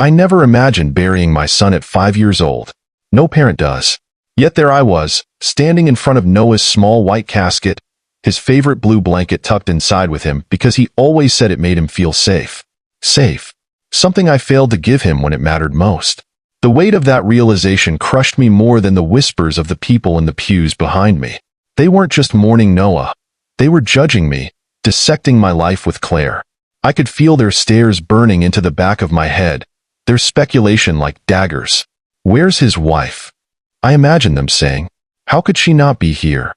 I never imagined burying my son at 5 years old. No parent does. Yet there I was, standing in front of Noah's small white casket, his favorite blue blanket tucked inside with him because he always said it made him feel safe. Safe. Something I failed to give him when it mattered most. The weight of that realization crushed me more than the whispers of the people in the pews behind me. They weren't just mourning Noah. They were judging me, dissecting my life with Claire. I could feel their stares burning into the back of my head, their speculation like daggers. Where's his wife? I imagined them saying, how could she not be here?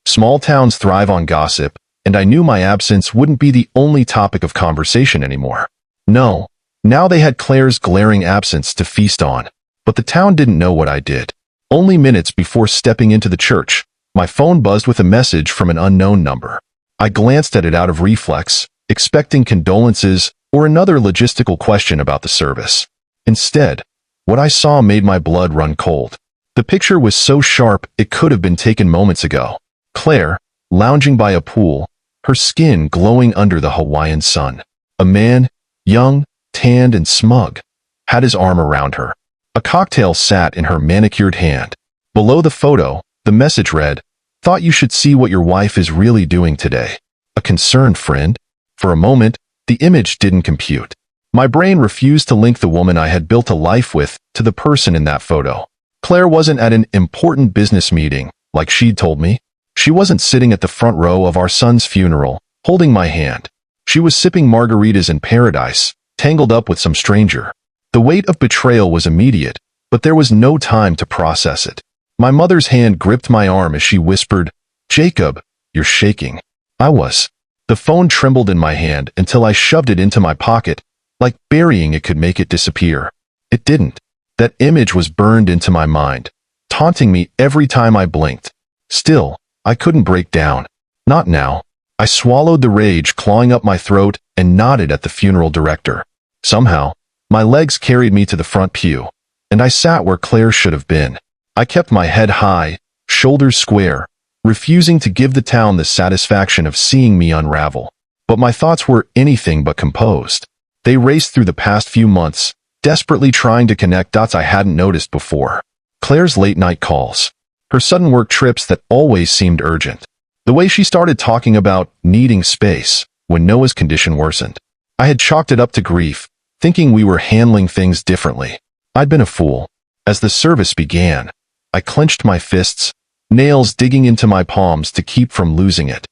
Small towns thrive on gossip, and I knew my absence wouldn't be the only topic of conversation anymore. No, now they had Claire's glaring absence to feast on, but the town didn't know what I did. Only minutes before stepping into the church, my phone buzzed with a message from an unknown number. I glanced at it out of reflex, expecting condolences or another logistical question about the service. Instead, what I saw made my blood run cold. The picture was so sharp it could have been taken moments ago. Claire, lounging by a pool, her skin glowing under the Hawaiian sun. A man, young, tanned and smug, had his arm around her. A cocktail sat in her manicured hand. Below the photo, the message read, "Thought you should see what your wife is really doing today. A concerned friend." For a moment, the image didn't compute. My brain refused to link the woman I had built a life with to the person in that photo. Claire wasn't at an important business meeting, like she'd told me. She wasn't sitting at the front row of our son's funeral, holding my hand. She was sipping margaritas in paradise, tangled up with some stranger. The weight of betrayal was immediate, but there was no time to process it. My mother's hand gripped my arm as she whispered, "Jacob, you're shaking." I was. The phone trembled in my hand until I shoved it into my pocket, like burying it could make it disappear. It didn't. That image was burned into my mind, taunting me every time I blinked. Still, I couldn't break down. Not now. I swallowed the rage clawing up my throat and nodded at the funeral director. Somehow, my legs carried me to the front pew, and I sat where Claire should have been. I kept my head high, shoulders square, refusing to give the town the satisfaction of seeing me unravel. But my thoughts were anything but composed. They raced through the past few months, desperately trying to connect dots I hadn't noticed before. Claire's late-night calls. Her sudden work trips that always seemed urgent. The way she started talking about needing space when Noah's condition worsened. I had chalked it up to grief, thinking we were handling things differently. I'd been a fool. As the service began, I clenched my fists, nails digging into my palms to keep from losing it.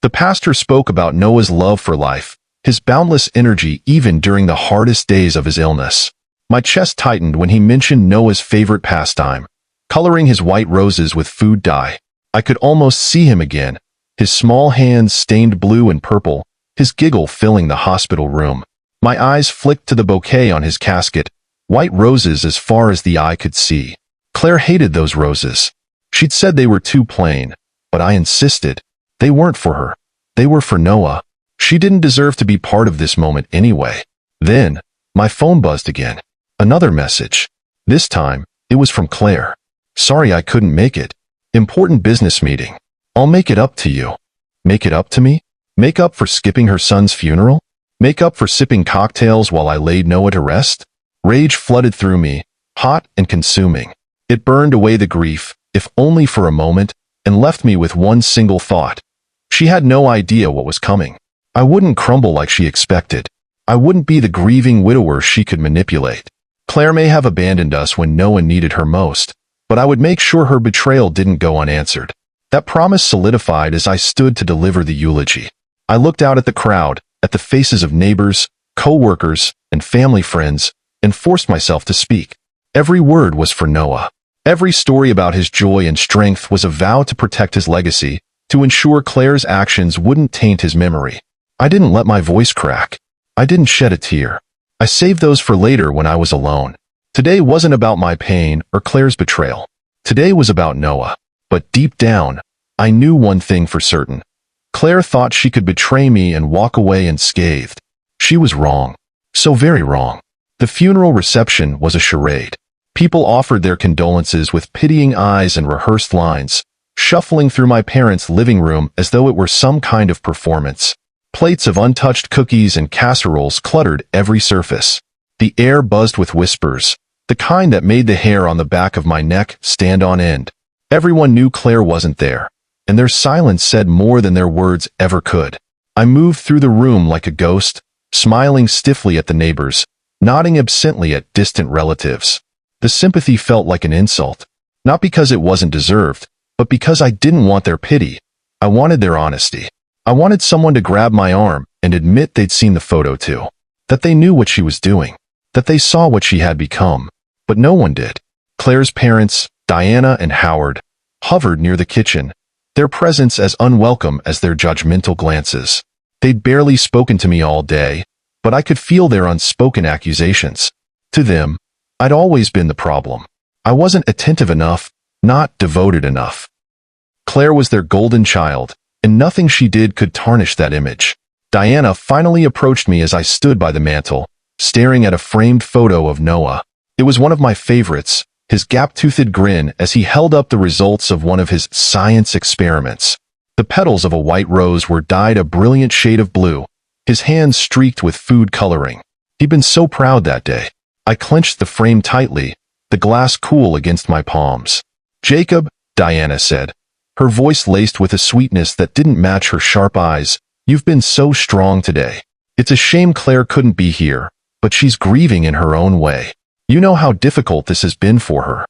The pastor spoke about Noah's love for life, his boundless energy even during the hardest days of his illness. My chest tightened when he mentioned Noah's favorite pastime, coloring his white roses with food dye. I could almost see him again, his small hands stained blue and purple, his giggle filling the hospital room. My eyes flicked to the bouquet on his casket, white roses as far as the eye could see. Claire hated those roses. She'd said they were too plain, but I insisted. They weren't for her. They were for Noah. She didn't deserve to be part of this moment anyway. Then, my phone buzzed again. Another message. This time, it was from Claire. "Sorry I couldn't make it. Important business meeting. I'll make it up to you." Make it up to me? Make up for skipping her son's funeral? Make up for sipping cocktails while I laid Noah to rest? Rage flooded through me, hot and consuming. It burned away the grief, if only for a moment, and left me with one single thought. She had no idea what was coming. I wouldn't crumble like she expected. I wouldn't be the grieving widower she could manipulate. Claire may have abandoned us when no one needed her most, but I would make sure her betrayal didn't go unanswered. That promise solidified as I stood to deliver the eulogy. I looked out at the crowd, at the faces of neighbors, co-workers, and family friends, and forced myself to speak. Every word was for Noah. Every story about his joy and strength was a vow to protect his legacy, to ensure Claire's actions wouldn't taint his memory. I didn't let my voice crack. I didn't shed a tear. I saved those for later when I was alone. Today wasn't about my pain or Claire's betrayal. Today was about Noah. But deep down, I knew one thing for certain. Claire thought she could betray me and walk away unscathed. She was wrong. So very wrong. The funeral reception was a charade. People offered their condolences with pitying eyes and rehearsed lines, shuffling through my parents' living room as though it were some kind of performance. Plates of untouched cookies and casseroles cluttered every surface. The air buzzed with whispers, the kind that made the hair on the back of my neck stand on end. Everyone knew Claire wasn't there, and their silence said more than their words ever could. I moved through the room like a ghost, smiling stiffly at the neighbors, nodding absently at distant relatives. The sympathy felt like an insult, not because it wasn't deserved, but because I didn't want their pity. I wanted their honesty. I wanted someone to grab my arm and admit they'd seen the photo too, that they knew what she was doing, that they saw what she had become. But no one did. Claire's parents, Diana and Howard, hovered near the kitchen, their presence as unwelcome as their judgmental glances. They'd barely spoken to me all day, but I could feel their unspoken accusations. To them, I'd always been the problem. I wasn't attentive enough, not devoted enough. Claire was their golden child, and nothing she did could tarnish that image. Diana finally approached me as I stood by the mantel, staring at a framed photo of Noah. It was one of my favorites, his gap-toothed grin as he held up the results of one of his science experiments. The petals of a white rose were dyed a brilliant shade of blue, his hands streaked with food coloring. He'd been so proud that day. I clenched the frame tightly, the glass cool against my palms. "Jacob," Diana said, her voice laced with a sweetness that didn't match her sharp eyes, "you've been so strong today. It's a shame Claire couldn't be here, but she's grieving in her own way. You know how difficult this has been for her."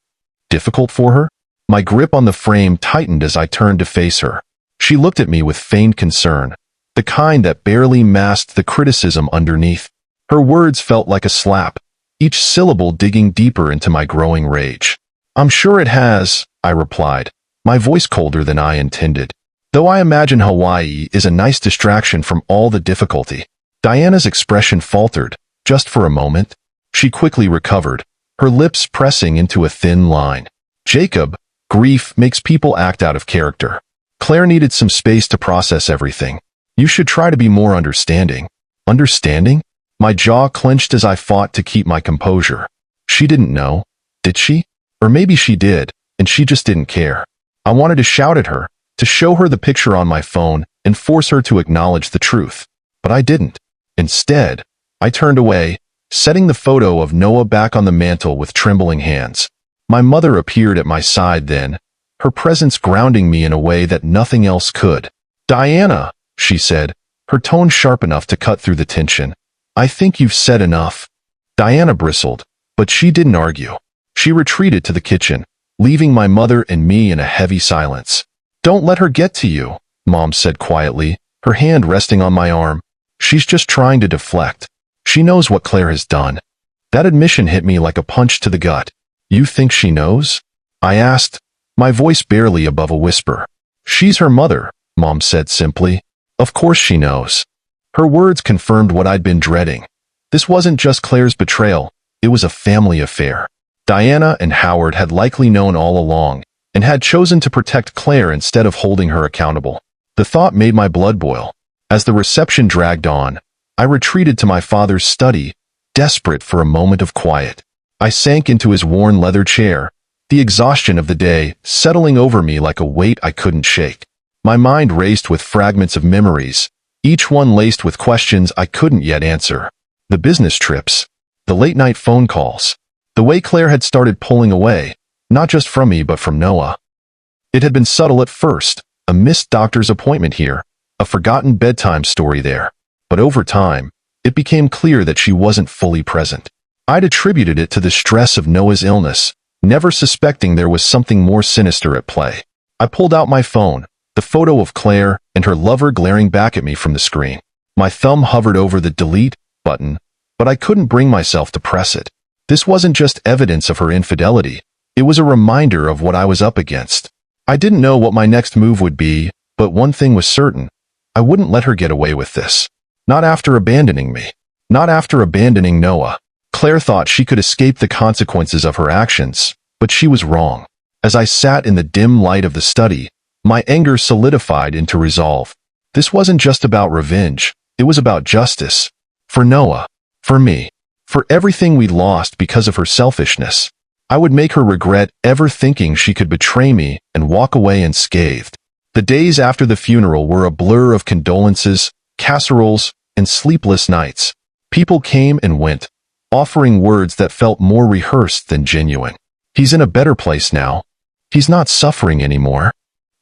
Difficult for her? My grip on the frame tightened as I turned to face her. She looked at me with feigned concern, the kind that barely masked the criticism underneath. Her words felt like a slap, each syllable digging deeper into my growing rage. "I'm sure it has," I replied, my voice colder than I intended. "Though I imagine Hawaii is a nice distraction from all the difficulty." Diana's expression faltered, just for a moment. She quickly recovered, her lips pressing into a thin line. "Jacob, grief makes people act out of character. Claire needed some space to process everything. You should try to be more understanding." Understanding? My jaw clenched as I fought to keep my composure. She didn't know, did she? Or maybe she did, and she just didn't care. I wanted to shout at her, to show her the picture on my phone, and force her to acknowledge the truth. But I didn't. Instead, I turned away, setting the photo of Noah back on the mantel with trembling hands. My mother appeared at my side then, her presence grounding me in a way that nothing else could. "Diana," she said, her tone sharp enough to cut through the tension, "I think you've said enough." Diana bristled, but she didn't argue. She retreated to the kitchen, leaving my mother and me in a heavy silence. "Don't let her get to you," Mom said quietly, her hand resting on my arm. "She's just trying to deflect. She knows what Claire has done." That admission hit me like a punch to the gut. "You think she knows?" I asked, my voice barely above a whisper. "She's her mother," Mom said simply. "Of course she knows." Her words confirmed what I'd been dreading. This wasn't just Claire's betrayal, it was a family affair. Diana and Howard had likely known all along, and had chosen to protect Claire instead of holding her accountable. The thought made my blood boil. As the reception dragged on, I retreated to my father's study, desperate for a moment of quiet. I sank into his worn leather chair, the exhaustion of the day settling over me like a weight I couldn't shake. My mind raced with fragments of memories, each one laced with questions I couldn't yet answer. The business trips, the late-night phone calls, the way Claire had started pulling away, not just from me but from Noah. It had been subtle at first, a missed doctor's appointment here, a forgotten bedtime story there. But over time, it became clear that she wasn't fully present. I'd attributed it to the stress of Noah's illness, never suspecting there was something more sinister at play. I pulled out my phone, the photo of Claire and her lover glaring back at me from the screen. My thumb hovered over the delete button, but I couldn't bring myself to press it. This wasn't just evidence of her infidelity, it was a reminder of what I was up against. I didn't know what my next move would be, but one thing was certain. I wouldn't let her get away with this. Not after abandoning me. Not after abandoning Noah. Claire thought she could escape the consequences of her actions, but she was wrong. As I sat in the dim light of the study, my anger solidified into resolve. This wasn't just about revenge, it was about justice. For Noah. For me. For everything we'd lost because of her selfishness. I would make her regret ever thinking she could betray me and walk away unscathed. The days after the funeral were a blur of condolences, casseroles, and sleepless nights. People came and went, offering words that felt more rehearsed than genuine. He's in a better place now. He's not suffering anymore.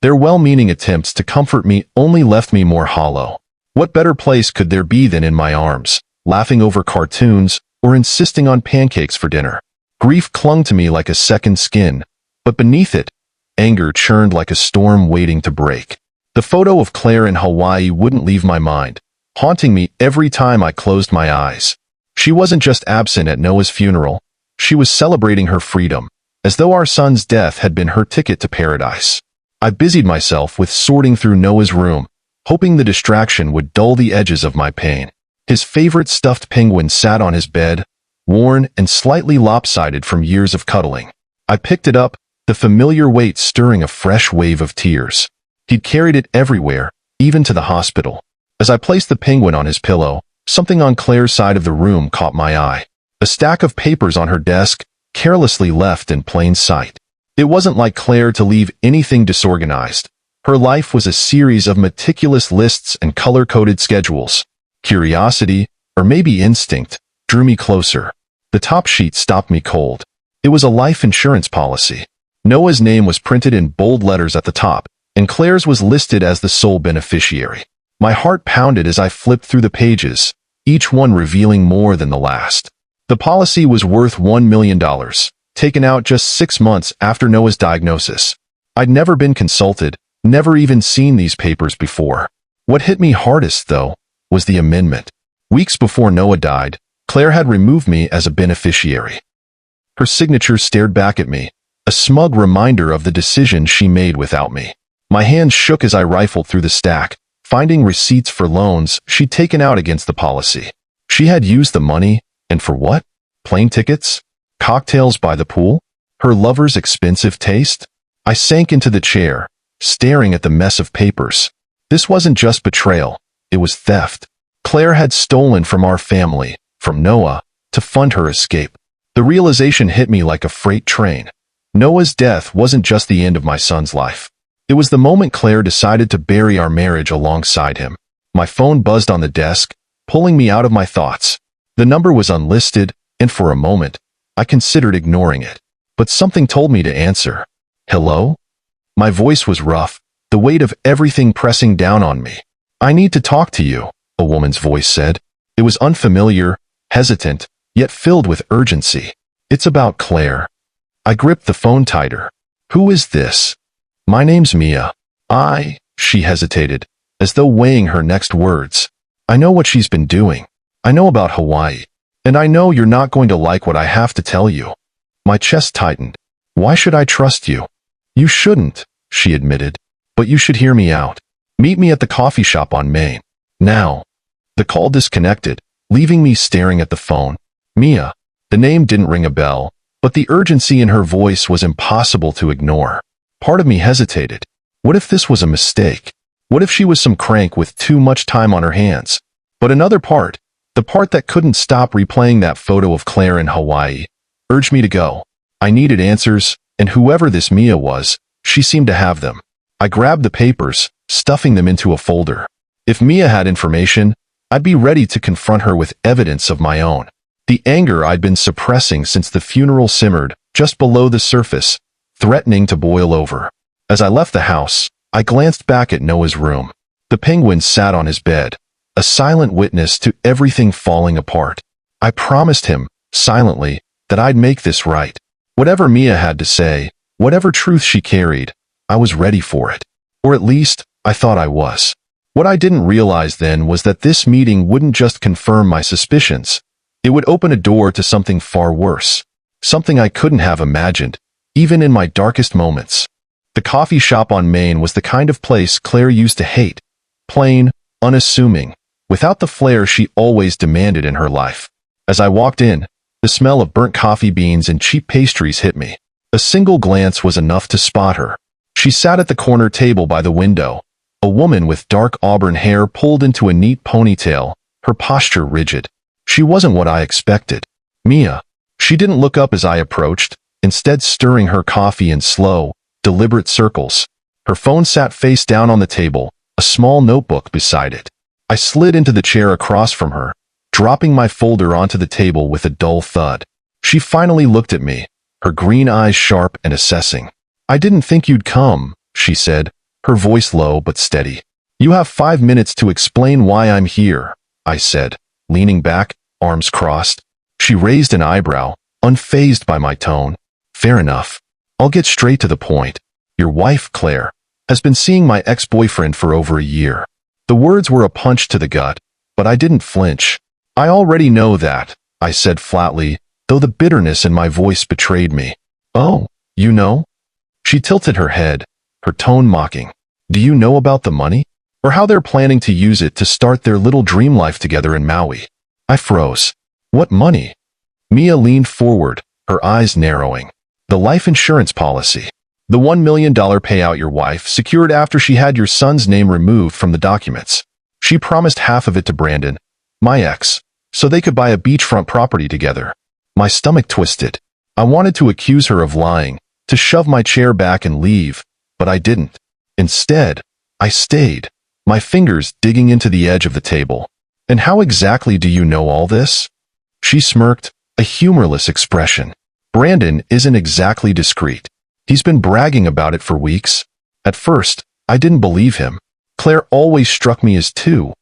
Their well-meaning attempts to comfort me only left me more hollow. What better place could there be than in my arms, laughing over cartoons or insisting on pancakes for dinner? Grief clung to me like a second skin, but beneath it, anger churned like a storm waiting to break. The photo of Claire in Hawaii wouldn't leave my mind, haunting me every time I closed my eyes. She wasn't just absent at Noah's funeral, she was celebrating her freedom, as though our son's death had been her ticket to paradise. I busied myself with sorting through Noah's room, hoping the distraction would dull the edges of my pain. His favorite stuffed penguin sat on his bed, worn and slightly lopsided from years of cuddling. I picked it up, the familiar weight stirring a fresh wave of tears. He'd carried it everywhere, even to the hospital. As I placed the penguin on his pillow, something on Claire's side of the room caught my eye. A stack of papers on her desk, carelessly left in plain sight. It wasn't like Claire to leave anything disorganized. Her life was a series of meticulous lists and color-coded schedules. Curiosity, or maybe instinct, drew me closer. The top sheet stopped me cold. It was a life insurance policy. Noah's name was printed in bold letters at the top, and Claire's was listed as the sole beneficiary. My heart pounded as I flipped through the pages, each one revealing more than the last. The policy was worth $1 million, taken out just 6 months after Noah's diagnosis. I'd never been consulted, never even seen these papers before. What hit me hardest, though, was the amendment. Weeks before Noah died, Claire had removed me as a beneficiary. Her signature stared back at me, a smug reminder of the decision she made without me. My hands shook as I rifled through the stack, finding receipts for loans she'd taken out against the policy. She had used the money, and for what? Plane tickets? Cocktails by the pool? Her lover's expensive taste? I sank into the chair, staring at the mess of papers. This wasn't just betrayal, it was theft. Claire had stolen from our family, from Noah, to fund her escape. The realization hit me like a freight train. Noah's death wasn't just the end of my son's life. It was the moment Claire decided to bury our marriage alongside him. My phone buzzed on the desk, pulling me out of my thoughts. The number was unlisted, and for a moment, I considered ignoring it. But something told me to answer. Hello? My voice was rough, the weight of everything pressing down on me. I need to talk to you, a woman's voice said. It was unfamiliar, hesitant, yet filled with urgency. It's about Claire. I gripped the phone tighter. Who is this? My name's Mia. She hesitated, as though weighing her next words. I know what she's been doing. I know about Hawaii. And I know you're not going to like what I have to tell you. My chest tightened. Why should I trust you? You shouldn't, she admitted. But you should hear me out. Meet me at the coffee shop on Main. Now. The call disconnected, leaving me staring at the phone. Mia. The name didn't ring a bell, but the urgency in her voice was impossible to ignore. Part of me hesitated. What if this was a mistake? What if she was some crank with too much time on her hands? But another part, the part that couldn't stop replaying that photo of Claire in Hawaii, urged me to go. I needed answers, and whoever this Mia was, she seemed to have them. I grabbed the papers, stuffing them into a folder. If Mia had information, I'd be ready to confront her with evidence of my own. The anger I'd been suppressing since the funeral simmered just below the surface, threatening to boil over. As I left the house, I glanced back at Noah's room. The penguin sat on his bed, a silent witness to everything falling apart. I promised him, silently, that I'd make this right. Whatever Mia had to say, whatever truth she carried, I was ready for it. Or at least, I thought I was. What I didn't realize then was that this meeting wouldn't just confirm my suspicions. It would open a door to something far worse. Something I couldn't have imagined, even in my darkest moments. The coffee shop on Main was the kind of place Claire used to hate. Plain, unassuming, without the flair she always demanded in her life. As I walked in, the smell of burnt coffee beans and cheap pastries hit me. A single glance was enough to spot her. She sat at the corner table by the window, a woman with dark auburn hair pulled into a neat ponytail, her posture rigid. She wasn't what I expected. Mia. She didn't look up as I approached, instead stirring her coffee in slow, deliberate circles. Her phone sat face down on the table, a small notebook beside it. I slid into the chair across from her, dropping my folder onto the table with a dull thud. She finally looked at me, her green eyes sharp and assessing. "I didn't think you'd come," she said, her voice low but steady. "You have 5 minutes to explain why I'm here," I said, leaning back, arms crossed. She raised an eyebrow, unfazed by my tone. "Fair enough. I'll get straight to the point. Your wife, Claire, has been seeing my ex-boyfriend for over a year." The words were a punch to the gut, but I didn't flinch. "I already know that," I said flatly, though the bitterness in my voice betrayed me. "Oh, you know?" She tilted her head, her tone mocking. "Do you know about the money? Or how they're planning to use it to start their little dream life together in Maui?" I froze. "What money?" Mia leaned forward, her eyes narrowing. "The life insurance policy. The $1 million payout your wife secured after she had your son's name removed from the documents. She promised half of it to Brandon, my ex, so they could buy a beachfront property together." My stomach twisted. I wanted to accuse her of lying, to shove my chair back and leave, but I didn't. Instead, I stayed, my fingers digging into the edge of the table. "And how exactly do you know all this?" She smirked, a humorless expression. "Brandon isn't exactly discreet. He's been bragging about it for weeks. At first, I didn't believe him. Claire always struck me as too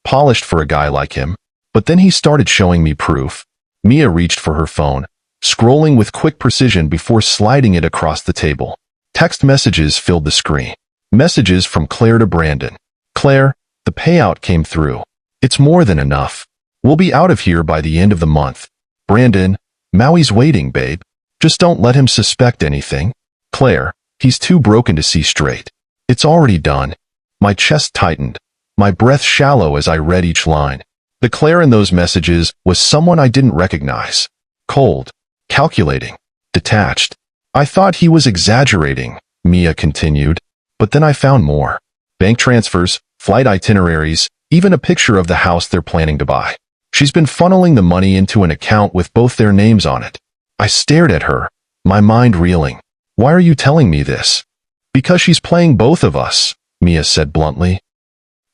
polished for a guy like him. But then he started showing me proof." Mia reached for her phone, scrolling with quick precision before sliding it across the table. Text messages filled the screen. Messages from Claire to Brandon. "Claire, the payout came through. It's more than enough. We'll be out of here by the end of the month. Brandon, Maui's waiting, babe. Just don't let him suspect anything. Claire, he's too broken to see straight. It's already done." My chest tightened, my breath shallow as I read each line. The Claire in those messages was someone I didn't recognize. Cold, calculating, detached. "I thought he was exaggerating," Mia continued, "but then I found more. Bank transfers, flight itineraries, even a picture of the house they're planning to buy. She's been funneling the money into an account with both their names on it." I stared at her, my mind reeling. "Why are you telling me this?" "Because she's playing both of us," Mia said bluntly.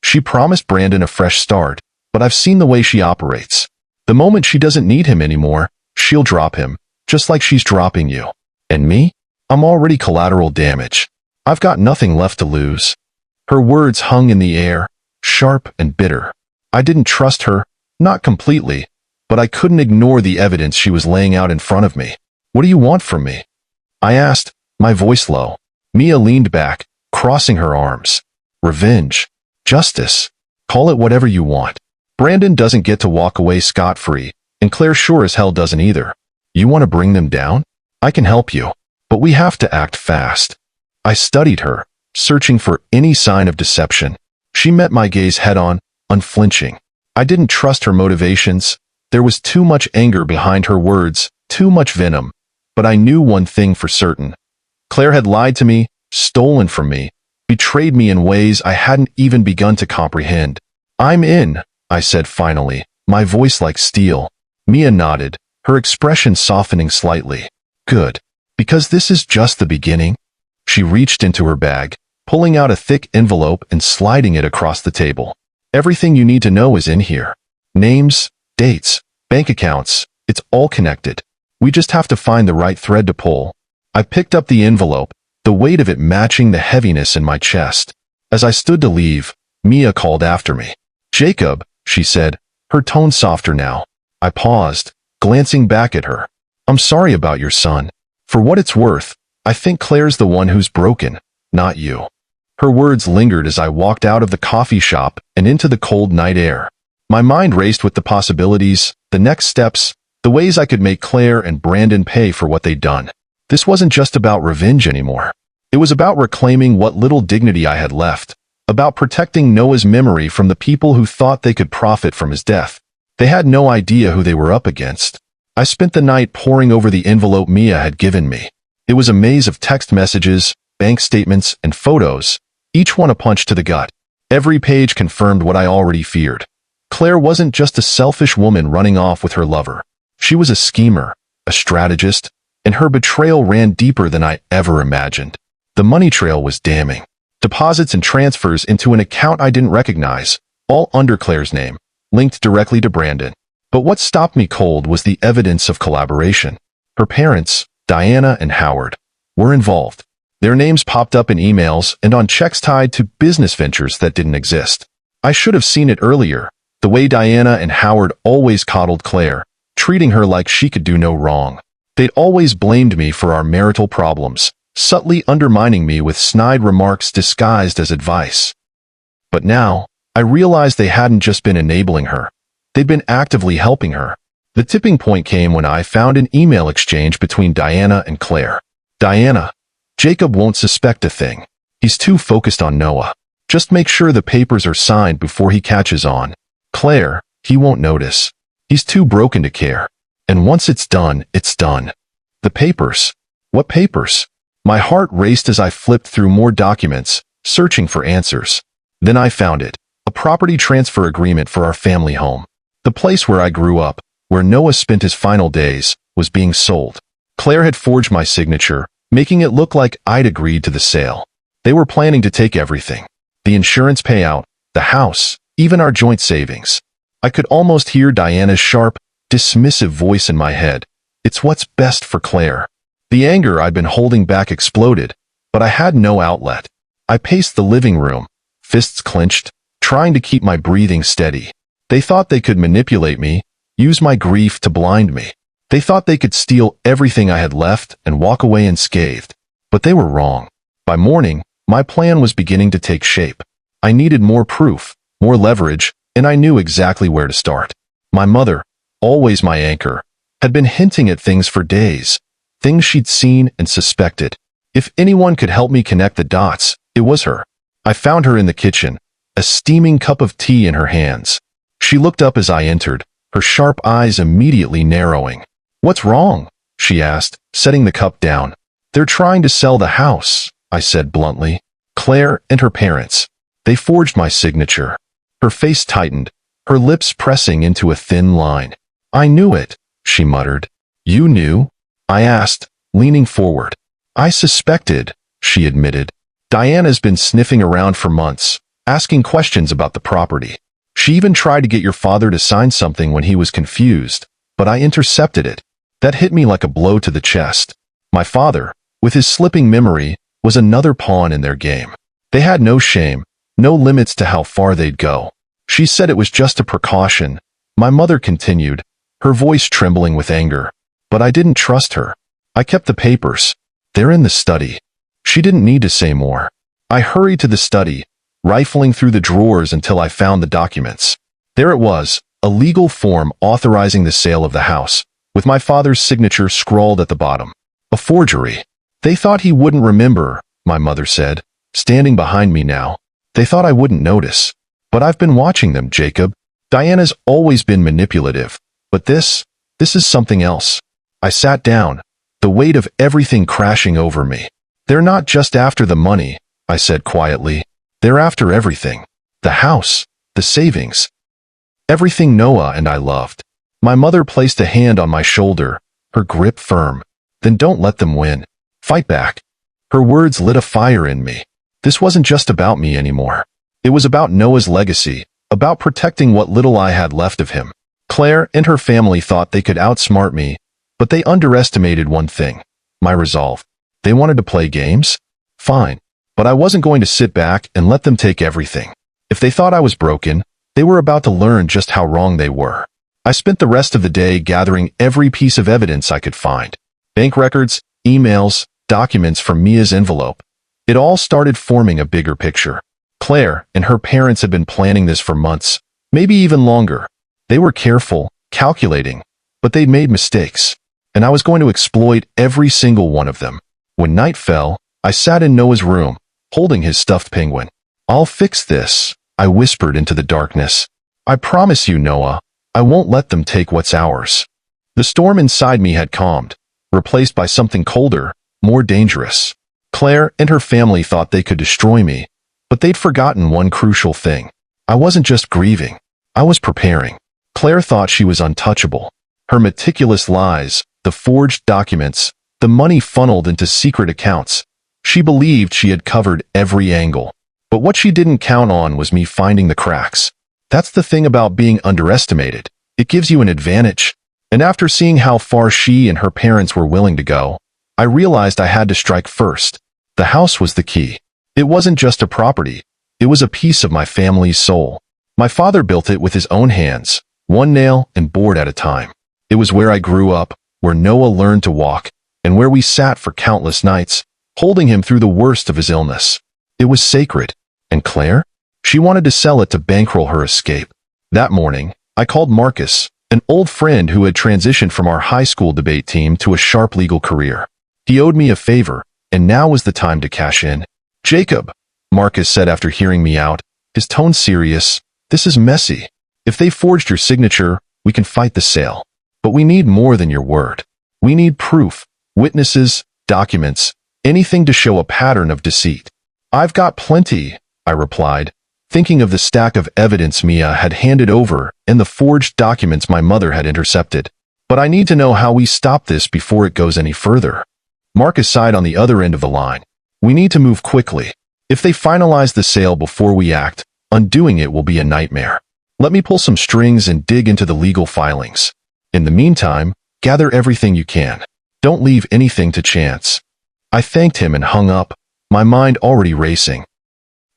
"She promised Brandon a fresh start, but I've seen the way she operates. The moment she doesn't need him anymore, she'll drop him, just like she's dropping you. And me? I'm already collateral damage. I've got nothing left to lose." Her words hung in the air, sharp and bitter. I didn't trust her, not completely, but I couldn't ignore the evidence she was laying out in front of me. "What do you want from me?" I asked, my voice low. Mia leaned back, crossing her arms. "Revenge. Justice. Call it whatever you want. Brandon doesn't get to walk away scot-free, and Claire sure as hell doesn't either. You want to bring them down? I can help you, but we have to act fast." I studied her, searching for any sign of deception. She met my gaze head-on, unflinching. I didn't trust her motivations. There was too much anger behind her words, too much venom. But I knew one thing for certain. Claire had lied to me, stolen from me, betrayed me in ways I hadn't even begun to comprehend. "I'm in," I said finally, my voice like steel. Mia nodded, her expression softening slightly. "Good. Because this is just the beginning." She reached into her bag, pulling out a thick envelope and sliding it across the table. "Everything you need to know is in here. Names, dates, bank accounts, it's all connected. We just have to find the right thread to pull." I picked up the envelope, the weight of it matching the heaviness in my chest. As I stood to leave, Mia called after me. "Jacob," she said, her tone softer now. I paused, glancing back at her. "I'm sorry about your son. For what it's worth, I think Claire's the one who's broken, not you." Her words lingered as I walked out of the coffee shop and into the cold night air. My mind raced with the possibilities, the next steps, the ways I could make Claire and Brandon pay for what they'd done. This wasn't just about revenge anymore. It was about reclaiming what little dignity I had left, about protecting Noah's memory from the people who thought they could profit from his death. They had no idea who they were up against. I spent the night poring over the envelope Mia had given me. It was a maze of text messages, bank statements, and photos, each one a punch to the gut. Every page confirmed what I already feared. Claire wasn't just a selfish woman running off with her lover. She was a schemer, a strategist, and her betrayal ran deeper than I ever imagined. The money trail was damning. Deposits and transfers into an account I didn't recognize, all under Claire's name, linked directly to Brandon. But what stopped me cold was the evidence of collaboration. Her parents, Diana and Howard, were involved. Their names popped up in emails and on checks tied to business ventures that didn't exist. I should have seen it earlier, the way Diana and Howard always coddled Claire, treating her like she could do no wrong. They'd always blamed me for our marital problems, subtly undermining me with snide remarks disguised as advice. But now, I realized they hadn't just been enabling her. They'd been actively helping her. The tipping point came when I found an email exchange between Diana and Claire. Diana, Jacob won't suspect a thing. He's too focused on Noah. Just make sure the papers are signed before he catches on. Claire, he won't notice. He's too broken to care. And once it's done, it's done. The papers. What papers? My heart raced as I flipped through more documents, searching for answers. Then I found it. A property transfer agreement for our family home. The place where I grew up, where Noah spent his final days, was being sold. Claire had forged my signature, making it look like I'd agreed to the sale. They were planning to take everything. The insurance payout, the house, even our joint savings. I could almost hear Diana's sharp, dismissive voice in my head. It's what's best for Claire. The anger I'd been holding back exploded, but I had no outlet. I paced the living room, fists clenched, trying to keep my breathing steady. They thought they could manipulate me, use my grief to blind me. They thought they could steal everything I had left and walk away unscathed. But they were wrong. By morning, my plan was beginning to take shape. I needed more proof, more leverage, and I knew exactly where to start. My mother, always my anchor, had been hinting at things for days, things she'd seen and suspected. If anyone could help me connect the dots, it was her. I found her in the kitchen, a steaming cup of tea in her hands. She looked up as I entered, her sharp eyes immediately narrowing. "What's wrong?" she asked, setting the cup down. "They're trying to sell the house," I said bluntly. "Claire and her parents. They forged my signature." Her face tightened, her lips pressing into a thin line. "I knew it," she muttered. "You knew?" I asked, leaning forward. "I suspected," she admitted. "Diana's been sniffing around for months, asking questions about the property. She even tried to get your father to sign something when he was confused, but I intercepted it. That hit me like a blow to the chest. My father, with his slipping memory, was another pawn in their game. They had no shame, no limits to how far they'd go. She said it was just a precaution. My mother continued, her voice trembling with anger. But I didn't trust her. I kept the papers. They're in the study. She didn't need to say more. I hurried to the study, rifling through the drawers until I found the documents. There it was, a legal form authorizing the sale of the house, with my father's signature scrawled at the bottom. A forgery. They thought he wouldn't remember, my mother said, standing behind me now. They thought I wouldn't notice. But I've been watching them, Jacob. Diana's always been manipulative. But this is something else. I sat down, the weight of everything crashing over me. They're not just after the money, I said quietly. They're after everything. The house, the savings. Everything Noah and I loved. My mother placed a hand on my shoulder, her grip firm. Then don't let them win. Fight back. Her words lit a fire in me. This wasn't just about me anymore. It was about Noah's legacy, about protecting what little I had left of him. Claire and her family thought they could outsmart me, but they underestimated one thing, my resolve. They wanted to play games? Fine. But I wasn't going to sit back and let them take everything. If they thought I was broken, they were about to learn just how wrong they were. I spent the rest of the day gathering every piece of evidence I could find. Bank records, emails, documents from Mia's envelope. It all started forming a bigger picture. Claire and her parents had been planning this for months, maybe even longer. They were careful, calculating, but they'd made mistakes, and I was going to exploit every single one of them. When night fell, I sat in Noah's room, holding his stuffed penguin. "I'll fix this," I whispered into the darkness. "I promise you, Noah, I won't let them take what's ours." The storm inside me had calmed, replaced by something colder, more dangerous. Claire and her family thought they could destroy me, but they'd forgotten one crucial thing. I wasn't just grieving. I was preparing. Claire thought she was untouchable. Her meticulous lies, the forged documents, the money funneled into secret accounts. She believed she had covered every angle. But what she didn't count on was me finding the cracks. That's the thing about being underestimated. It gives you an advantage. And after seeing how far she and her parents were willing to go, I realized I had to strike first. The house was the key. It wasn't just a property. It was a piece of my family's soul. My father built it with his own hands, one nail and board at a time. It was where I grew up, where Noah learned to walk, and where we sat for countless nights, holding him through the worst of his illness. It was sacred. And Claire? She wanted to sell it to bankroll her escape. That morning, I called Marcus, an old friend who had transitioned from our high school debate team to a sharp legal career. He owed me a favor, and now was the time to cash in. "Jacob," Marcus said after hearing me out, his tone serious, "this is messy. If they forged your signature, we can fight the sale. But we need more than your word. We need proof, witnesses, documents, anything to show a pattern of deceit." "I've got plenty," I replied, thinking of the stack of evidence Mia had handed over and the forged documents my mother had intercepted. "But I need to know how we stop this before it goes any further." Marcus sighed on the other end of the line. "We need to move quickly. If they finalize the sale before we act, undoing it will be a nightmare. Let me pull some strings and dig into the legal filings. In the meantime, gather everything you can. Don't leave anything to chance." I thanked him and hung up, my mind already racing.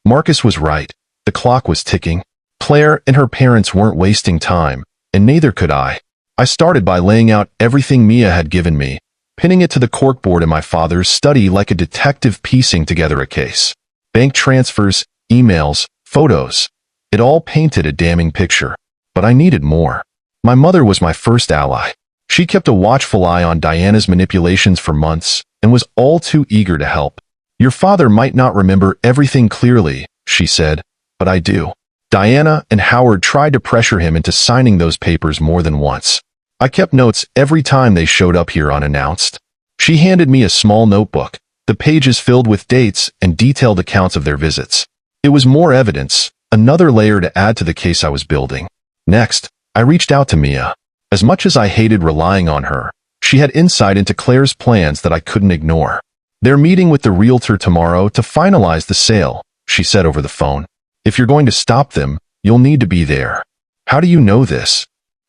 Marcus was right. The clock was ticking. Claire and her parents weren't wasting time, and neither could I. I started by laying out everything Mia had given me, pinning it to the corkboard in my father's study like a detective piecing together a case. Bank transfers, emails, photos. It all painted a damning picture. But I needed more. My mother was my first ally. She kept a watchful eye on Diana's manipulations for months and was all too eager to help. "Your father might not remember everything clearly," she said, "but I do." Diana and Howard tried to pressure him into signing those papers more than once. I kept notes every time they showed up here unannounced. She handed me a small notebook, the pages filled with dates and detailed accounts of their visits. It was more evidence, another layer to add to the case I was building. Next, I reached out to Mia. As much as I hated relying on her, she had insight into Claire's plans that I couldn't ignore. "They're meeting with the realtor tomorrow to finalize the sale," she said over the phone. "If you're going to stop them, you'll need to be there." "How do you know this?"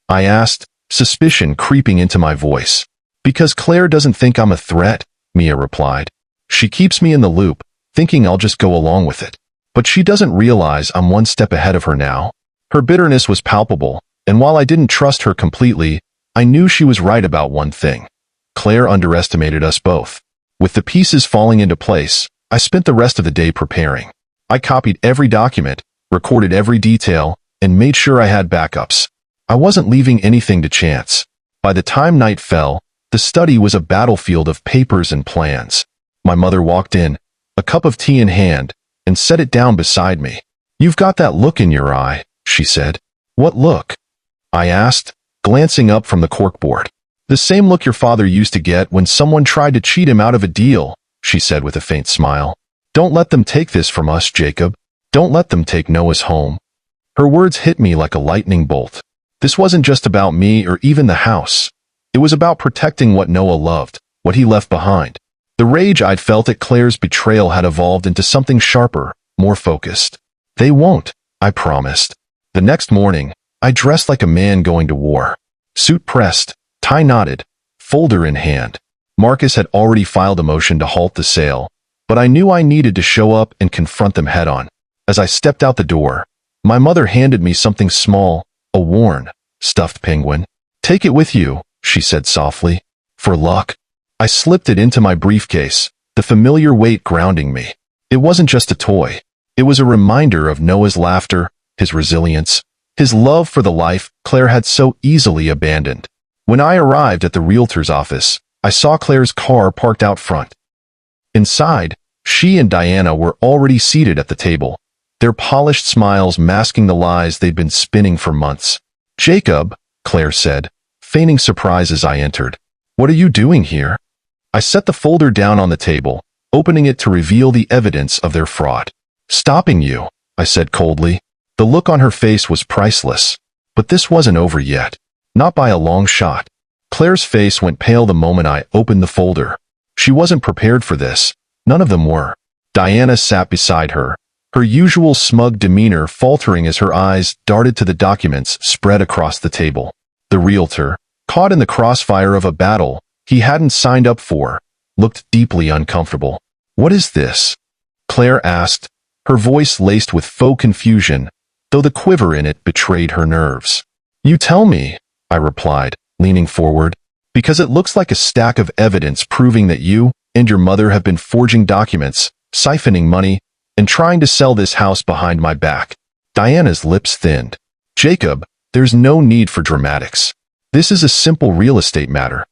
I asked, suspicion creeping into my voice. "Because Claire doesn't think I'm a threat," Mia replied. "She keeps me in the loop, thinking I'll just go along with it. But she doesn't realize I'm one step ahead of her now." Her bitterness was palpable, and while I didn't trust her completely, I knew she was right about one thing. Claire underestimated us both. With the pieces falling into place, I spent the rest of the day preparing. I copied every document, recorded every detail, and made sure I had backups. I wasn't leaving anything to chance. By the time night fell, the study was a battlefield of papers and plans. My mother walked in, a cup of tea in hand, and set it down beside me. "You've got that look in your eye," she said. "What look?" I asked, glancing up from the corkboard. "The same look your father used to get when someone tried to cheat him out of a deal," she said with a faint smile. "Don't let them take this from us, Jacob. Don't let them take Noah's home." Her words hit me like a lightning bolt. This wasn't just about me or even the house. It was about protecting what Noah loved, what he left behind. The rage I'd felt at Claire's betrayal had evolved into something sharper, more focused. "They won't," I promised. The next morning, I dressed like a man going to war. Suit pressed, tie knotted, folder in hand. Marcus had already filed a motion to halt the sale, but I knew I needed to show up and confront them head-on. As I stepped out the door, my mother handed me something small, a worn, stuffed penguin. "Take it with you," she said softly. "For luck." I slipped it into my briefcase, the familiar weight grounding me. It wasn't just a toy. It was a reminder of Noah's laughter, his resilience, his love for the life Claire had so easily abandoned. When I arrived at the realtor's office, I saw Claire's car parked out front. Inside, she and Diana were already seated at the table, their polished smiles masking the lies they'd been spinning for months. "Jacob," Claire said, feigning surprise as I entered. "What are you doing here?" I set the folder down on the table, opening it to reveal the evidence of their fraud. "Stopping you," I said coldly. The look on her face was priceless. But this wasn't over yet. Not by a long shot. Claire's face went pale the moment I opened the folder. She wasn't prepared for this. None of them were. Diana sat beside her, her usual smug demeanor faltering as her eyes darted to the documents spread across the table. The realtor, caught in the crossfire of a battle he hadn't signed up for, looked deeply uncomfortable. "What is this?" Claire asked, her voice laced with faux confusion, though the quiver in it betrayed her nerves. "You tell me," I replied, leaning forward, "because it looks like a stack of evidence proving that you and your mother have been forging documents, siphoning money, and trying to sell this house behind my back." Diana's lips thinned. "Jacob, there's no need for dramatics. This is a simple real estate matter."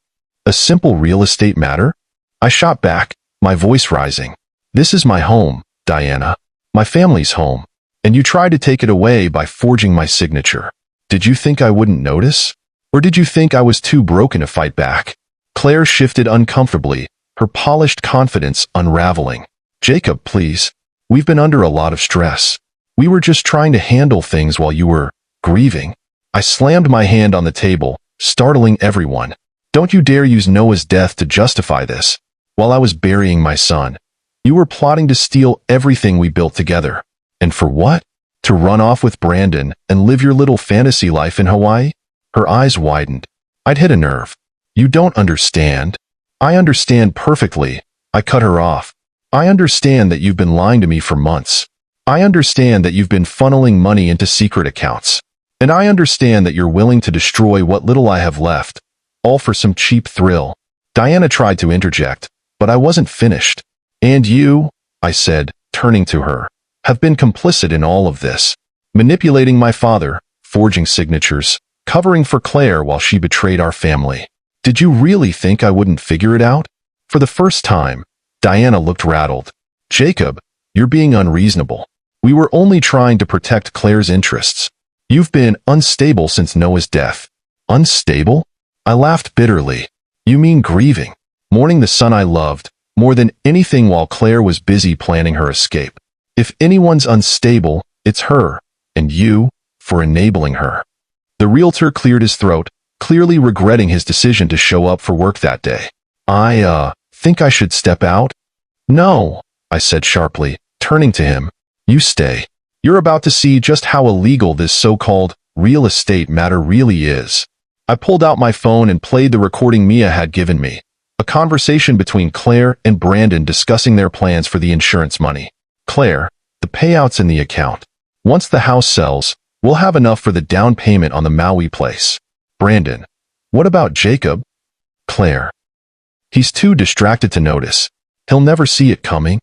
"A simple real estate matter?" I shot back, my voice rising. "This is my home, Diana. My family's home. And you tried to take it away by forging my signature. Did you think I wouldn't notice? Or did you think I was too broken to fight back?" Claire shifted uncomfortably, her polished confidence unraveling. "Jacob, please. We've been under a lot of stress. We were just trying to handle things while you were grieving." I slammed my hand on the table, startling everyone. "Don't you dare use Noah's death to justify this. While I was burying my son, you were plotting to steal everything we built together. And for what? To run off with Brandon and live your little fantasy life in Hawaii?" Her eyes widened. I'd hit a nerve. "You don't understand." "I understand perfectly." I cut her off. "I understand that you've been lying to me for months. I understand that you've been funneling money into secret accounts. And I understand that you're willing to destroy what little I have left, all for some cheap thrill." Diana tried to interject, but I wasn't finished. "And you," I said, turning to her, "have been complicit in all of this. Manipulating my father, forging signatures, covering for Claire while she betrayed our family. Did you really think I wouldn't figure it out?" For the first time, Diana looked rattled. "Jacob, you're being unreasonable. We were only trying to protect Claire's interests. You've been unstable since Noah's death." "Unstable?" I laughed bitterly. "You mean grieving, mourning the son I loved, more than anything while Claire was busy planning her escape. If anyone's unstable, it's her, and you, for enabling her." The realtor cleared his throat, clearly regretting his decision to show up for work that day. "I think I should step out?" "No," I said sharply, turning to him. "You stay. You're about to see just how illegal this so-called real estate matter really is." I pulled out my phone and played the recording Mia had given me, a conversation between Claire and Brandon discussing their plans for the insurance money. "Claire, the payout's in the account. Once the house sells, we'll have enough for the down payment on the Maui place." "Brandon, what about Jacob?" "Claire, he's too distracted to notice. He'll never see it coming."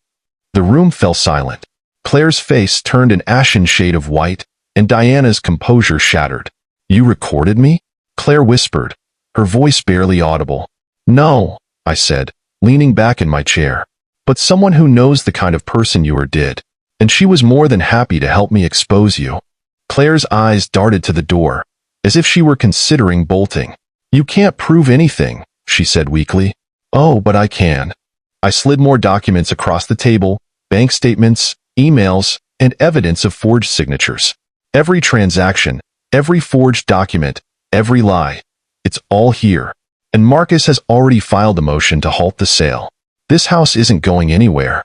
The room fell silent. Claire's face turned an ashen shade of white, and Diana's composure shattered. "You recorded me?" Claire whispered, her voice barely audible. "No," I said, leaning back in my chair. "But someone who knows the kind of person you are did, and she was more than happy to help me expose you." Claire's eyes darted to the door, as if she were considering bolting. "You can't prove anything," she said weakly. "Oh, but I can." I slid more documents across the table, bank statements, emails, and evidence of forged signatures. Every transaction, every forged document, every lie. It's all here. And Marcus has already filed a motion to halt the sale. This house isn't going anywhere.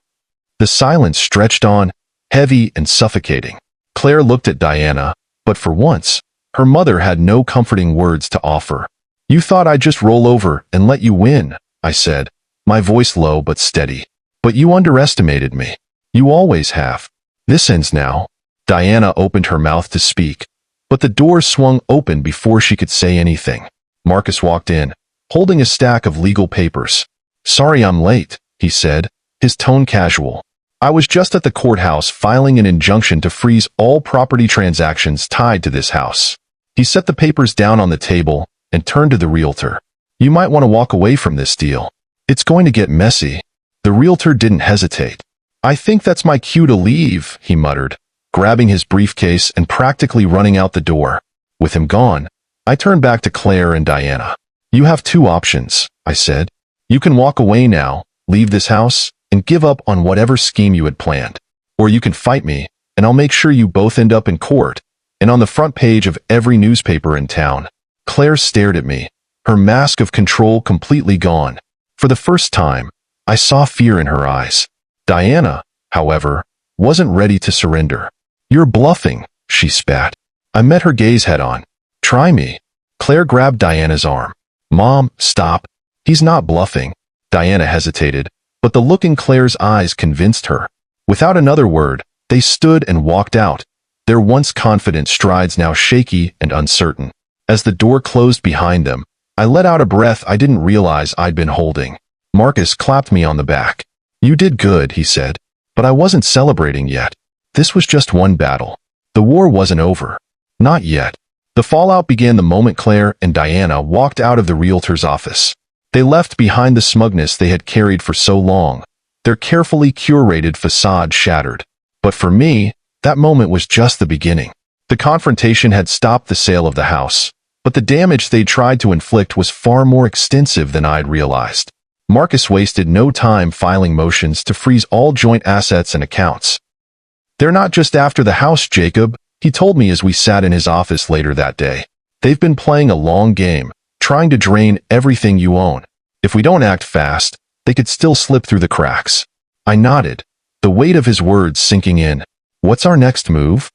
The silence stretched on, heavy and suffocating. Claire looked at Diana, but for once, her mother had no comforting words to offer. "You thought I'd just roll over and let you win," I said, my voice low but steady. "But you underestimated me. You always have. This ends now." Diana opened her mouth to speak, but the door swung open before she could say anything. Marcus walked in, holding a stack of legal papers. "Sorry I'm late," he said, his tone casual. "I was just at the courthouse filing an injunction to freeze all property transactions tied to this house." He set the papers down on the table and turned to the realtor. "You might want to walk away from this deal. It's going to get messy." The realtor didn't hesitate. "I think that's my cue to leave," he muttered, grabbing his briefcase and practically running out the door. With him gone, I turned back to Claire and Diana. "You have two options," I said. "You can walk away now, leave this house, and give up on whatever scheme you had planned. Or you can fight me, and I'll make sure you both end up in court, and on the front page of every newspaper in town." Claire stared at me, her mask of control completely gone. For the first time, I saw fear in her eyes. Diana, however, wasn't ready to surrender. "You're bluffing," she spat. I met her gaze head on. "Try me." Claire grabbed Diana's arm. "Mom, stop. He's not bluffing." Diana hesitated, but the look in Claire's eyes convinced her. Without another word, they stood and walked out, their once confident strides now shaky and uncertain. As the door closed behind them, I let out a breath I didn't realize I'd been holding. Marcus clapped me on the back. "You did good," he said. But I wasn't celebrating yet. This was just one battle. The war wasn't over. Not yet. The fallout began the moment Claire and Diana walked out of the realtor's office. They left behind the smugness they had carried for so long, their carefully curated facade shattered. But for me, that moment was just the beginning. The confrontation had stopped the sale of the house, but the damage they'd tried to inflict was far more extensive than I'd realized. Marcus wasted no time filing motions to freeze all joint assets and accounts. "They're not just after the house, Jacob," he told me as we sat in his office later that day. "They've been playing a long game, trying to drain everything you own. If we don't act fast, they could still slip through the cracks." I nodded, the weight of his words sinking in. "What's our next move?"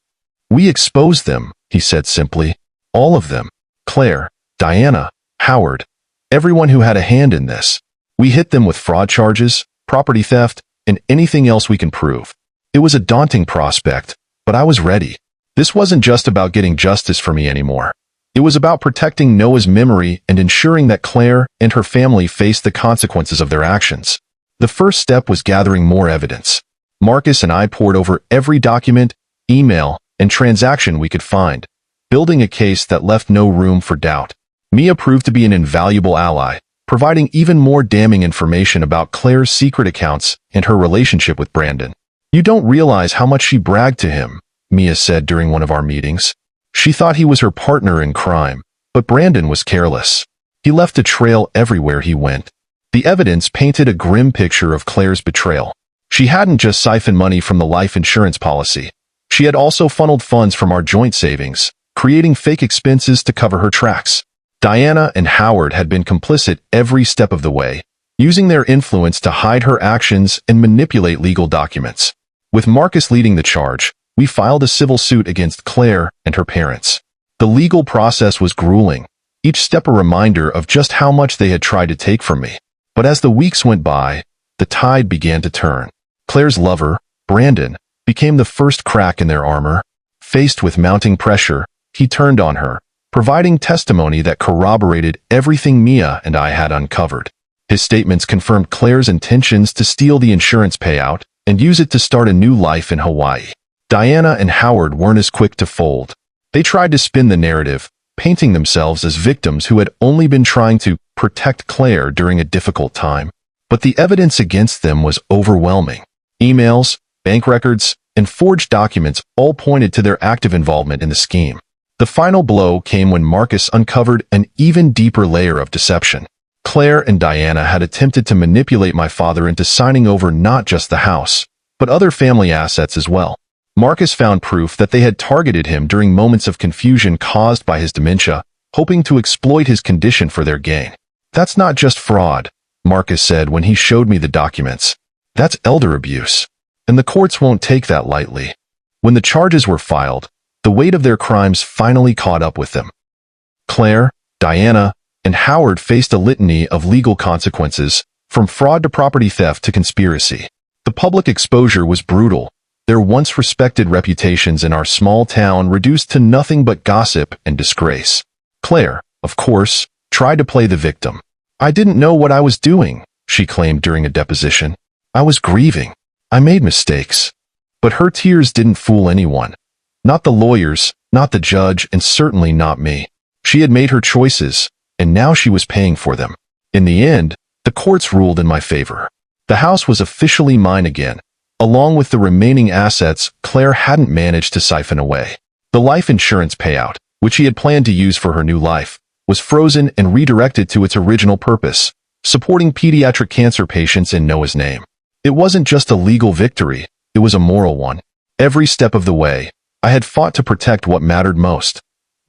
"We expose them," he said simply. "All of them. Claire, Diana, Howard, everyone who had a hand in this. We hit them with fraud charges, property theft, and anything else we can prove." It was a daunting prospect, but I was ready. This wasn't just about getting justice for me anymore. It was about protecting Noah's memory and ensuring that Claire and her family faced the consequences of their actions. The first step was gathering more evidence. Marcus and I pored over every document, email, and transaction we could find, building a case that left no room for doubt. Mia proved to be an invaluable ally, providing even more damning information about Claire's secret accounts and her relationship with Brandon. "You don't realize how much she bragged to him," Mia said during one of our meetings. "She thought he was her partner in crime, but Brandon was careless. He left a trail everywhere he went." The evidence painted a grim picture of Claire's betrayal. She hadn't just siphoned money from the life insurance policy. She had also funneled funds from our joint savings, creating fake expenses to cover her tracks. Diana and Howard had been complicit every step of the way, using their influence to hide her actions and manipulate legal documents. With Marcus leading the charge, we filed a civil suit against Claire and her parents. The legal process was grueling, each step a reminder of just how much they had tried to take from me. But as the weeks went by, the tide began to turn. Claire's lover, Brandon, became the first crack in their armor. Faced with mounting pressure, he turned on her, providing testimony that corroborated everything Mia and I had uncovered. His statements confirmed Claire's intentions to steal the insurance payout and use it to start a new life in Hawaii. Diana and Howard weren't as quick to fold. They tried to spin the narrative, painting themselves as victims who had only been trying to protect Claire during a difficult time. But the evidence against them was overwhelming. Emails, bank records, and forged documents all pointed to their active involvement in the scheme. The final blow came when Marcus uncovered an even deeper layer of deception. Claire and Diana had attempted to manipulate my father into signing over not just the house, but other family assets as well. Marcus found proof that they had targeted him during moments of confusion caused by his dementia, hoping to exploit his condition for their gain. "That's not just fraud," Marcus said when he showed me the documents. "That's elder abuse. And the courts won't take that lightly." When the charges were filed, the weight of their crimes finally caught up with them. Claire, Diana, and Howard faced a litany of legal consequences, from fraud to property theft to conspiracy. The public exposure was brutal, their once respected reputations in our small town reduced to nothing but gossip and disgrace. Claire, of course, tried to play the victim. "I didn't know what I was doing," she claimed during a deposition. "I was grieving. I made mistakes." But her tears didn't fool anyone. Not the lawyers, not the judge, and certainly not me. She had made her choices, and now she was paying for them. In the end, the courts ruled in my favor. The house was officially mine again, along with the remaining assets Claire hadn't managed to siphon away. The life insurance payout, which she had planned to use for her new life, was frozen and redirected to its original purpose, supporting pediatric cancer patients in Noah's name. It wasn't just a legal victory, it was a moral one. Every step of the way, I had fought to protect what mattered most,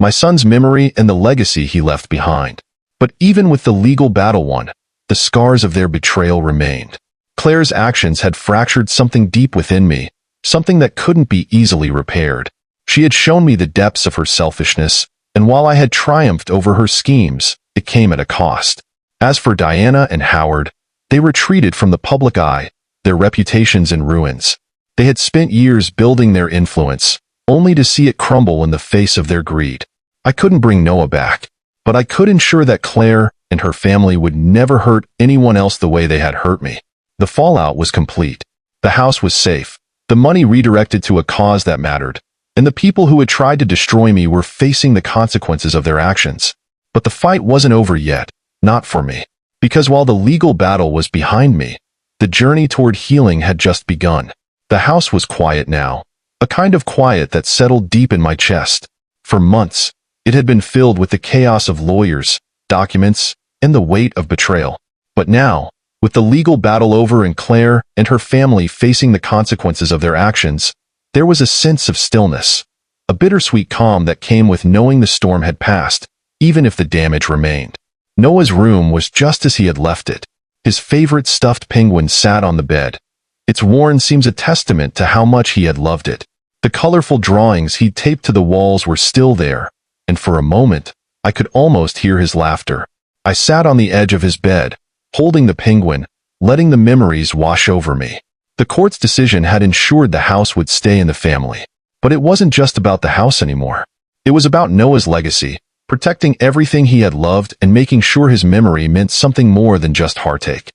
my son's memory and the legacy he left behind. But even with the legal battle won, the scars of their betrayal remained. Claire's actions had fractured something deep within me, something that couldn't be easily repaired. She had shown me the depths of her selfishness, And while I had triumphed over her schemes, it came at a cost. As for Diana and Howard, they retreated from the public eye, their reputations in ruins. They had spent years building their influence, only to see it crumble in the face of their greed. I couldn't bring Noah back, but I could ensure that Claire and her family would never hurt anyone else the way they had hurt me. The fallout was complete. The house was safe, the money redirected to a cause that mattered, and the people who had tried to destroy me were facing the consequences of their actions. But the fight wasn't over yet, not for me. Because while the legal battle was behind me, the journey toward healing had just begun. The house was quiet now, a kind of quiet that settled deep in my chest. For months, it had been filled with the chaos of lawyers, documents, and the weight of betrayal. But now, with the legal battle over and Claire and her family facing the consequences of their actions, there was a sense of stillness, a bittersweet calm that came with knowing the storm had passed, even if the damage remained. Noah's room was just as he had left it. His favorite stuffed penguin sat on the bed. Its worn seams a testament to how much he had loved it. The colorful drawings he'd taped to the walls were still there, and for a moment, I could almost hear his laughter. I sat on the edge of his bed, holding the penguin, letting the memories wash over me. The court's decision had ensured the house would stay in the family. But it wasn't just about the house anymore. It was about Noah's legacy, protecting everything he had loved and making sure his memory meant something more than just heartache.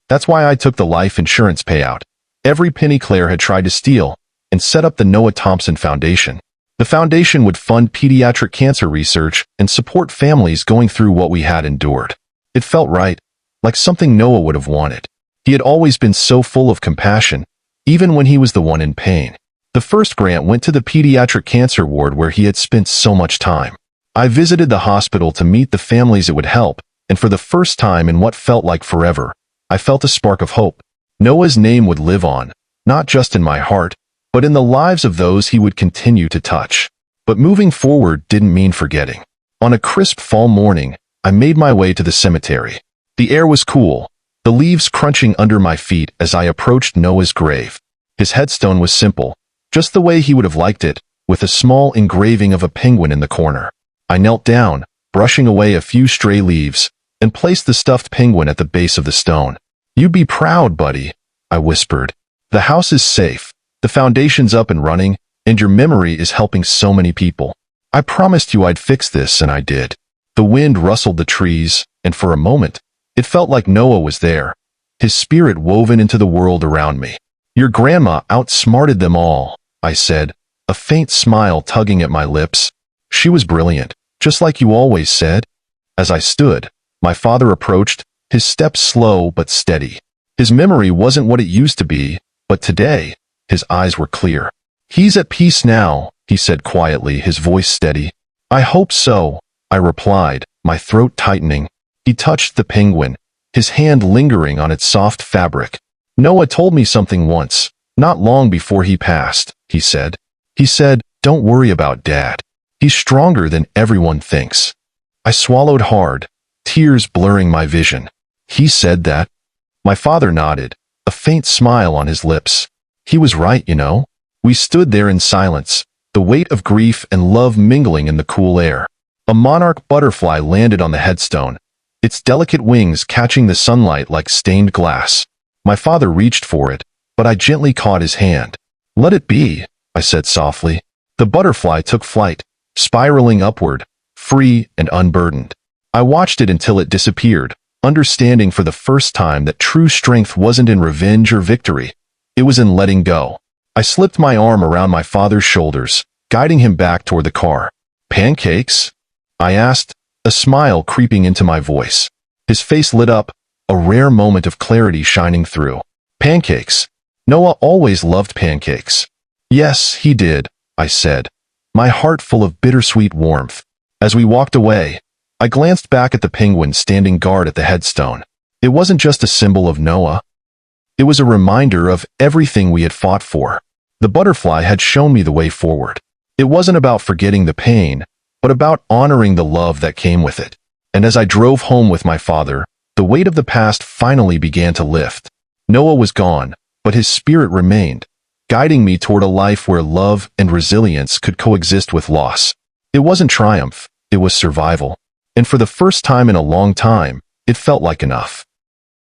That's why I took the life insurance payout, every penny Claire had tried to steal, and set up the Noah Thompson Foundation. The foundation would fund pediatric cancer research and support families going through what we had endured. It felt right, like something Noah would have wanted. He had always been so full of compassion, even when he was the one in pain. The first grant went to the pediatric cancer ward where he had spent so much time. I visited the hospital to meet the families it would help, and for the first time in what felt like forever, I felt a spark of hope. Noah's name would live on, not just in my heart, but in the lives of those he would continue to touch. But moving forward didn't mean forgetting. On a crisp fall morning, I made my way to the cemetery. The air was cool, the leaves crunching under my feet as I approached Noah's grave. His headstone was simple, just the way he would have liked it, with a small engraving of a penguin in the corner. I knelt down, brushing away a few stray leaves, and placed the stuffed penguin at the base of the stone. "You'd be proud, buddy," I whispered. "The house is safe, the foundation's up and running, and your memory is helping so many people. I promised you I'd fix this, and I did." The wind rustled the trees, and for a moment, it felt like Noah was there, his spirit woven into the world around me. "Your grandma outsmarted them all," I said, a faint smile tugging at my lips. "She was brilliant, just like you always said." As I stood, my father approached, his steps slow but steady. His memory wasn't what it used to be, but today, his eyes were clear. "He's at peace now," he said quietly, his voice steady. "I hope so," I replied, my throat tightening. He touched the penguin, his hand lingering on its soft fabric. "Noah told me something once, not long before he passed," he said. "He said, 'Don't worry about Dad. He's stronger than everyone thinks.'" I swallowed hard, tears blurring my vision. "He said that?" My father nodded, a faint smile on his lips. "He was right, you know." We stood there in silence, the weight of grief and love mingling in the cool air. A monarch butterfly landed on the headstone, its delicate wings catching the sunlight like stained glass. My father reached for it, but I gently caught his hand. "Let it be," I said softly. The butterfly took flight, spiraling upward, free and unburdened. I watched it until it disappeared, understanding for the first time that true strength wasn't in revenge or victory. It was in letting go. I slipped my arm around my father's shoulders, guiding him back toward the car. "Pancakes?" I asked, a smile creeping into my voice. His face lit up, a rare moment of clarity shining through. "Pancakes. Noah always loved pancakes." "Yes, he did," I said, my heart full of bittersweet warmth. As we walked away, I glanced back at the penguin standing guard at the headstone. It wasn't just a symbol of Noah. It was a reminder of everything we had fought for. The butterfly had shown me the way forward. It wasn't about forgetting the pain, but about honoring the love that came with it. And as I drove home with my father, the weight of the past finally began to lift. Noah was gone, but his spirit remained, guiding me toward a life where love and resilience could coexist with loss. It wasn't triumph, it was survival. And for the first time in a long time, it felt like enough.